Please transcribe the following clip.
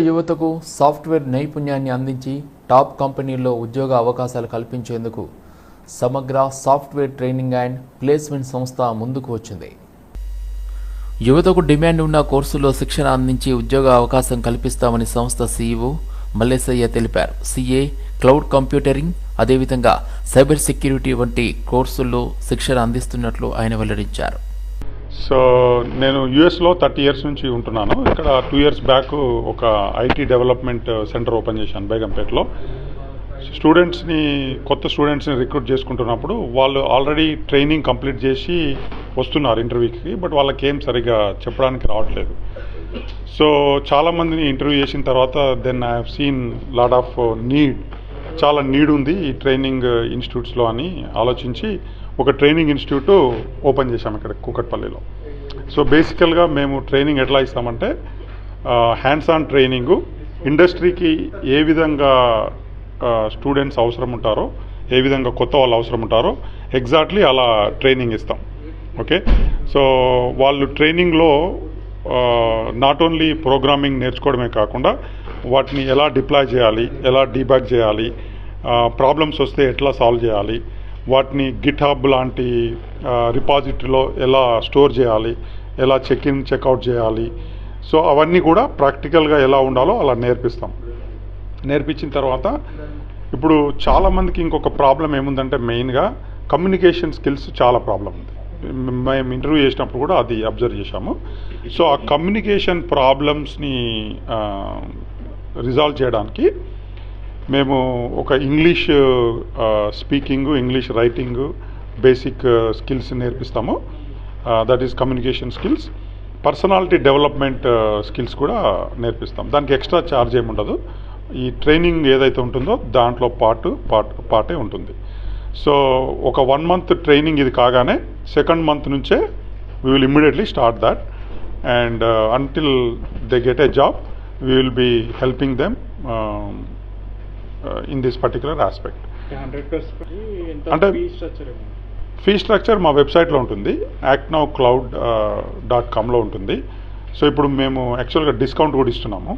యువతకు సాఫ్ట్వేర్ నైపుణ్యాన్ని అందించి టాప్ కంపెనీల్లో ఉద్యోగ అవకాశాలు కల్పించేందుకు సమగ్ర సాఫ్ట్వేర్ ట్రైనింగ్ అండ్ ప్లేస్మెంట్ సంస్థ ముందుకు వచ్చింది. యువతకు డిమాండ్ ఉన్న కోర్సుల్లో శిక్షణ అందించి ఉద్యోగ అవకాశం కల్పిస్తామని సంస్థ సీఈఓ మల్లేశయ్య తెలిపారు. సిఏ, క్లౌడ్ కంప్యూటింగ్, అదేవిధంగా సైబర్ సెక్యూరిటీ వంటి కోర్సుల్లో శిక్షణ అందిస్తున్నట్లు ఆయన వెల్లడించారు. సో నేను యూఎస్లో 30 ఇయర్స్ నుంచి ఉంటున్నాను. ఇక్కడ 2 ఇయర్స్ బ్యాక్ ఒక ఐటీ డెవలప్మెంట్ సెంటర్ ఓపెన్ చేశాను బేగంపేటలో. కొత్త స్టూడెంట్స్ని రిక్రూట్ చేసుకుంటున్నప్పుడు వాళ్ళు ఆల్రెడీ ట్రైనింగ్ కంప్లీట్ చేసి వస్తున్నారు ఇంటర్వ్యూకి, బట్ వాళ్ళకి ఏం సరిగా చెప్పడానికి రావట్లేదు. సో చాలామందిని ఇంటర్వ్యూ చేసిన తర్వాత then I have seen lot of చాలా నీడ్ ఉంది ఈ ట్రైనింగ్ ఇన్స్టిట్యూట్స్లో అని ఆలోచించి ఒక ట్రైనింగ్ ఇన్స్టిట్యూట్ ఓపెన్ చేశాము ఇక్కడ కూకట్పల్లిలో. సో బేసికల్గా మేము ట్రైనింగ్ ఎట్లా ఇస్తామంటే హ్యాండ్స్ ఆన్ ట్రైనింగు, ఇండస్ట్రీకి ఏ విధంగా స్టూడెంట్స్ అవసరం ఉంటారో, ఏ విధంగా కొత్త వాళ్ళు అవసరం ఉంటారో ఎగ్జాక్ట్లీ అలా ట్రైనింగ్ ఇస్తాం. ఓకే, సో వాళ్ళు ట్రైనింగ్లో నాట్ ఓన్లీ ప్రోగ్రామింగ్ నేర్చుకోవడమే కాకుండా వాటిని ఎలా డిప్లాయ్ చేయాలి, ఎలా డీబాగ్ చేయాలి, ప్రాబ్లమ్స్ వస్తే ఎట్లా సాల్వ్ చేయాలి, వాటిని గిట్ హబ్ లాంటి రిపాజిటరీలో ఎలా స్టోర్ చేయాలి, ఎలా చెక్ ఇన్ చెక్అవుట్ చేయాలి, సో అవన్నీ కూడా ప్రాక్టికల్గా ఎలా ఉండాలో అలా నేర్పిస్తాం. నేర్పించిన తర్వాత ఇప్పుడు చాలామందికి ఇంకొక ప్రాబ్లం ఏముందంటే మెయిన్గా కమ్యూనికేషన్ స్కిల్స్ చాలా ప్రాబ్లం ఉంది. మేము ఇంటర్వ్యూ చేసినప్పుడు కూడా అది అబ్జర్వ్ చేశాము. సో ఆ కమ్యూనికేషన్ ప్రాబ్లమ్స్ని రిజాల్వ్ చేయడానికి మేము ఒక English speaking, English writing basic skills నేర్పిస్తాము. That is communication skills. Personality development skills కూడా నేర్పిస్తాం. దానికి ఎక్స్ట్రా ఛార్జ్ ఏమి ఉండదు. ఈ ట్రైనింగ్ ఏదైతే ఉంటుందో దాంట్లో పార్టే ఉంటుంది. సో ఒక 1 మంత్ ట్రైనింగ్ ఇది కాగానే సెకండ్ మంత్ నుంచే we will immediately start that and until they get a job we will be helping them in this particular aspect. అంటే ఫీ స్ట్రక్చర్ మా వెబ్సైట్లో ఉంటుంది, actnowcloud.com ఉంటుంది. సో ఇప్పుడు మేము యాక్చువల్గా డిస్కౌంట్ కూడా ఇస్తున్నాము.